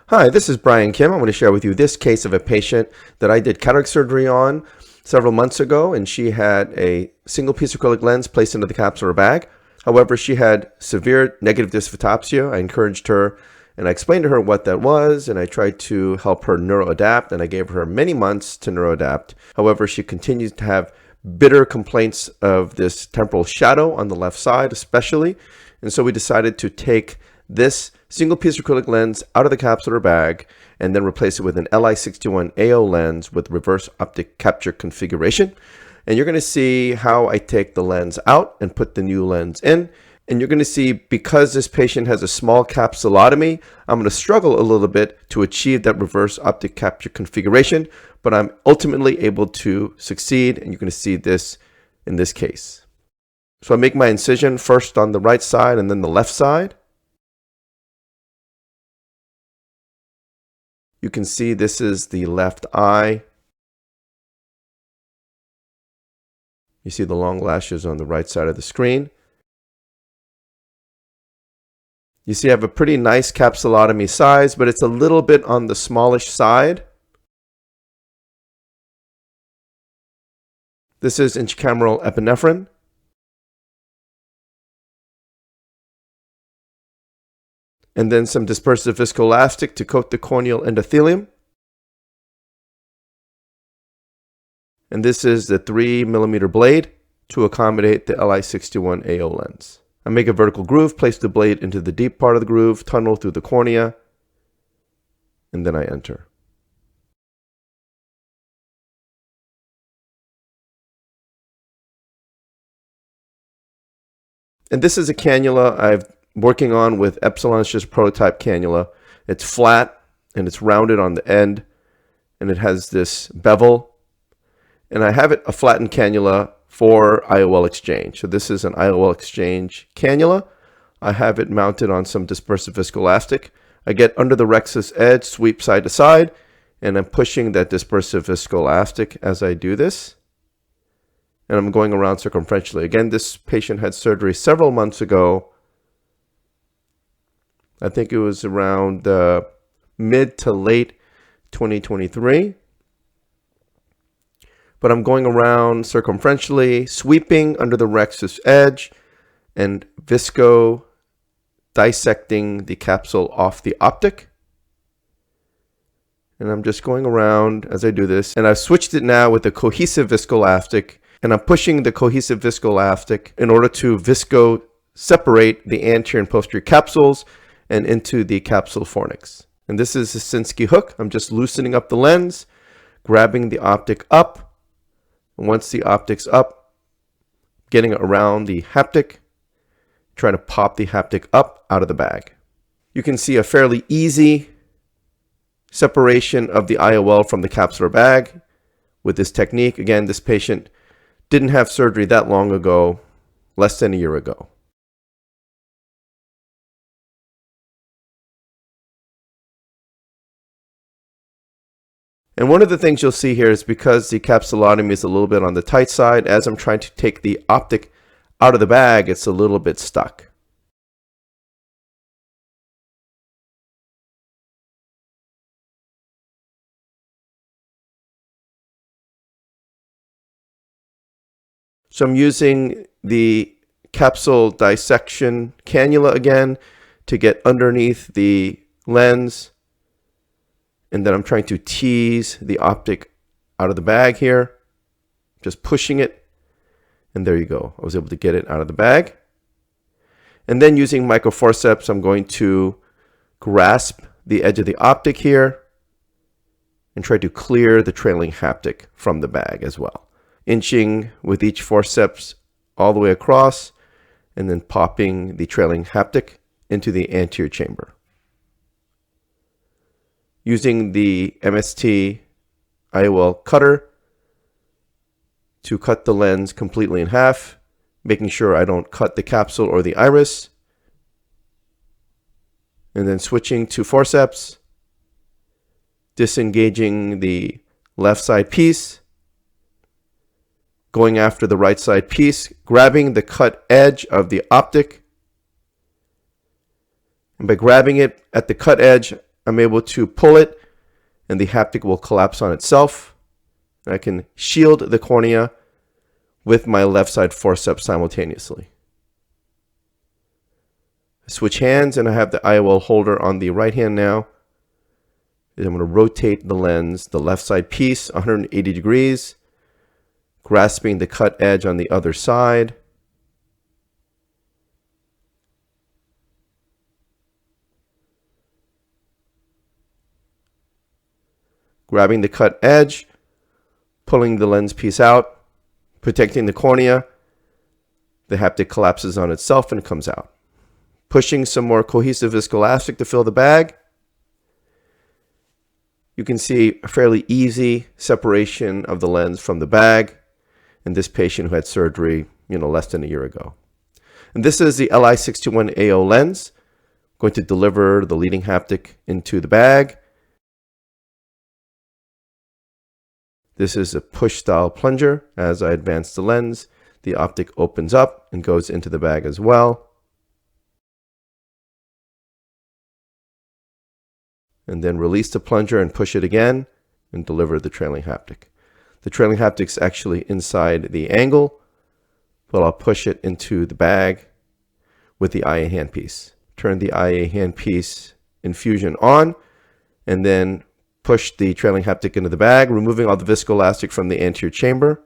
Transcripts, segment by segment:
Hi, this is Brian Kim. I'm going to share with you this case of a patient that I did cataract surgery on several months ago, and she had a single piece acrylic lens placed into the capsular bag. However, she had severe negative dysphotopsia. I encouraged her and I explained to her what that was, and I tried to help her neuroadapt, and I gave her many months to neuroadapt. However, she continues to have bitter complaints of this temporal shadow on the left side especially, and so we decided to take this single piece acrylic lens out of the capsular bag and then replace it with an Li61AO lens with reverse optic capture configuration. And you're going to see how I take the lens out and put the new lens in. And you're going to see, because this patient has a small capsulotomy, I'm going to struggle a little bit to achieve that reverse optic capture configuration, but I'm ultimately able to succeed, and you're going to see this in this case. So I make my incision first on the right side and then the left side. You can see this is the left eye. You see the long lashes on the right side of the screen. You see I have a pretty nice capsulotomy size, but it's a little bit on the smallish side. This is intracameral epinephrine. And then some dispersive viscoelastic to coat the corneal endothelium. And this is the 3mm blade to accommodate the Li61AO lens. I make a vertical groove, place the blade into the deep part of the groove, tunnel through the cornea, and then I enter. And this is a cannula I'm working on with Epsilon. It's just prototype cannula. It's flat and it's rounded on the end, and it has this bevel. And I have it a flattened cannula for IOL exchange. So this is an IOL exchange cannula. I have it mounted on some dispersive viscoelastic. I get under the rhexis edge, sweep side to side, and I'm pushing that dispersive viscoelastic as I do this. And I'm going around circumferentially. Again, this patient had surgery several months ago. I think it was around mid to late 2023. But I'm going around circumferentially, sweeping under the rhexis edge and visco dissecting the capsule off the optic. And I'm just going around as I do this. And I've switched it now with the cohesive viscoelastic, and I'm pushing the cohesive viscoelastic in order to visco separate the anterior and posterior capsules and into the capsule fornix. And this is a Sinski hook. I'm just loosening up the lens, grabbing the optic up. And once the optic's up, getting it around the haptic, trying to pop the haptic up out of the bag. You can see a fairly easy separation of the IOL from the capsular bag with this technique. Again, this patient didn't have surgery that long ago, less than a year ago. And one of the things you'll see here is, because the capsulotomy is a little bit on the tight side, as I'm trying to take the optic out of the bag, it's a little bit stuck. So I'm using the capsule dissection cannula again to get underneath the lens. And then I'm trying to tease the optic out of the bag here, just pushing it. And there you go. I was able to get it out of the bag. And then using microforceps, I'm going to grasp the edge of the optic here and try to clear the trailing haptic from the bag as well. Inching with each forceps all the way across, and then popping the trailing haptic into the anterior chamber. Using the MST IOL cutter to cut the lens completely in half, making sure I don't cut the capsule or the iris. And then switching to forceps, disengaging the left side piece, going after the right side piece, grabbing the cut edge of the optic. And by grabbing it at the cut edge, I'm able to pull it and the haptic will collapse on itself. And I can shield the cornea with my left side forceps simultaneously. Switch hands and I have the IOL holder on the right hand now. I'm going to rotate the lens, the left side piece, 180 degrees, grasping the cut edge on the other side. Grabbing the cut edge, pulling the lens piece out, protecting the cornea. The haptic collapses on itself and comes out. Pushing some more cohesive viscoelastic to fill the bag. You can see a fairly easy separation of the lens from the bag in this patient who had surgery, less than a year ago. And this is the Li621AO lens. I'm going to deliver the leading haptic into the bag. This is a push style plunger. As I advance the lens, the optic opens up and goes into the bag as well. And then release the plunger and push it again and deliver the trailing haptic. The trailing haptic is actually inside the angle, but I'll push it into the bag with the IA handpiece. Turn the IA handpiece infusion on and then push the trailing haptic into the bag, removing all the viscoelastic from the anterior chamber.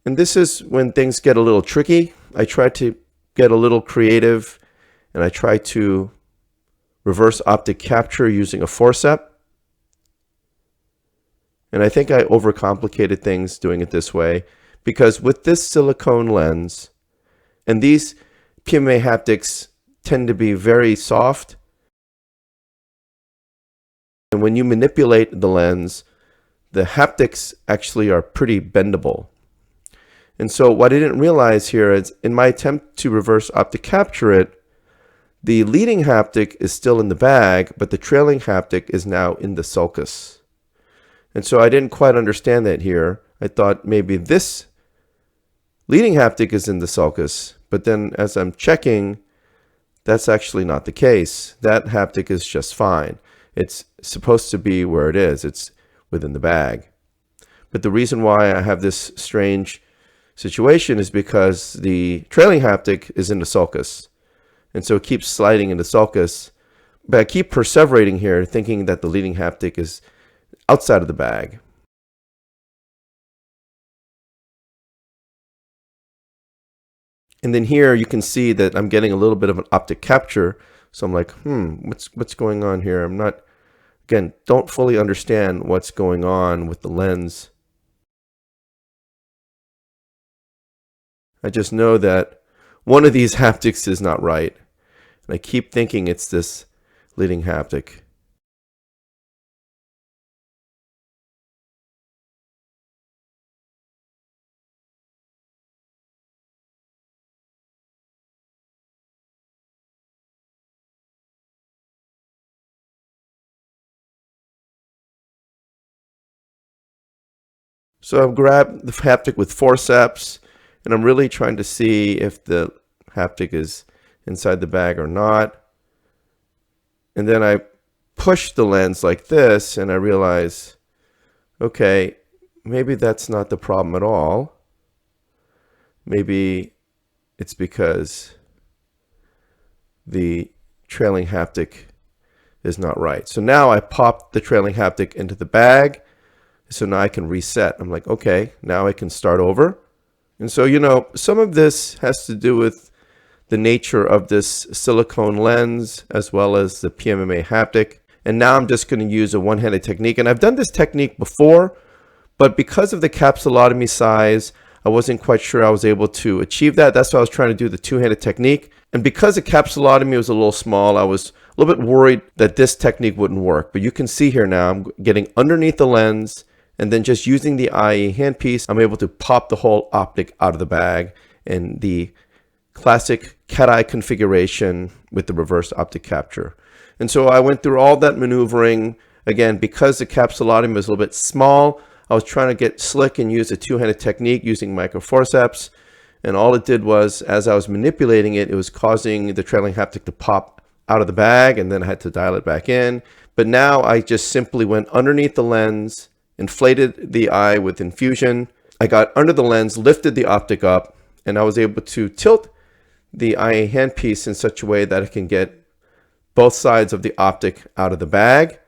And this is when things get a little tricky. I try to get a little creative and I try to reverse optic capture using a forceps. And I think I overcomplicated things doing it this way because with this silicone lens, and these PMMA haptics tend to be very soft, and when you manipulate the lens, the haptics actually are pretty bendable. And so what I didn't realize here is in my attempt to reverse optic capture it, the leading haptic is still in the bag, but the trailing haptic is now in the sulcus. And so I didn't quite understand that here. I thought maybe this leading haptic is in the sulcus, but then as I'm checking, that's actually not the case. That haptic is just fine. It's supposed to be where it is. It's within the bag. But the reason why I have this strange situation is because the trailing haptic is in the sulcus. And so it keeps sliding in the sulcus. But I keep perseverating here, thinking that the leading haptic is outside of the bag. And then here you can see that I'm getting a little bit of an optic capture. So I'm like, what's going on here? I'm not, again, don't fully understand what's going on with the lens. I just know that one of these haptics is not right. And I keep thinking it's this leading haptic. So I've grabbed the haptic with forceps, and I'm really trying to see if the haptic is inside the bag or not. And then I push the lens like this, and I realize, okay, maybe that's not the problem at all. Maybe it's because the trailing haptic is not right. So now I pop the trailing haptic into the bag. So now I can reset. I'm like, okay, now I can start over. And so, some of this has to do with the nature of this silicone lens as well as the PMMA haptic. And now I'm just going to use a one-handed technique. And I've done this technique before, but because of the capsulotomy size, I wasn't quite sure I was able to achieve that. That's why I was trying to do the two-handed technique. And because the capsulotomy was a little small, I was a little bit worried that this technique wouldn't work. But you can see here now, I'm getting underneath the lens, and then just using the IE handpiece, I'm able to pop the whole optic out of the bag in the classic cat-eye configuration with the reverse optic capture. And so I went through all that maneuvering. Again, because the capsulotomy was a little bit small, I was trying to get slick and use a two-handed technique using microforceps. And all it did was, as I was manipulating it, it was causing the trailing haptic to pop out of the bag, and then I had to dial it back in. But now I just simply went underneath the lens, inflated the eye with infusion. I got under the lens, lifted the optic up, and I was able to tilt the eye handpiece in such a way that I can get both sides of the optic out of the bag.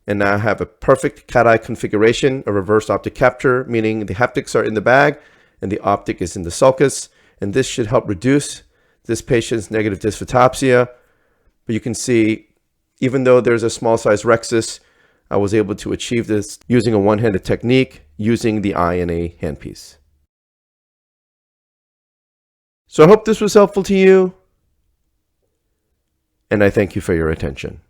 And now I have a perfect cat-eye configuration, a reverse optic capture, meaning the haptics are in the bag and the optic is in the sulcus. And this should help reduce this patient's negative dysphotopsia. But you can see, even though there's a small size rhexis, I was able to achieve this using a one-handed technique, using the eye in a handpiece. So I hope this was helpful to you, and I thank you for your attention.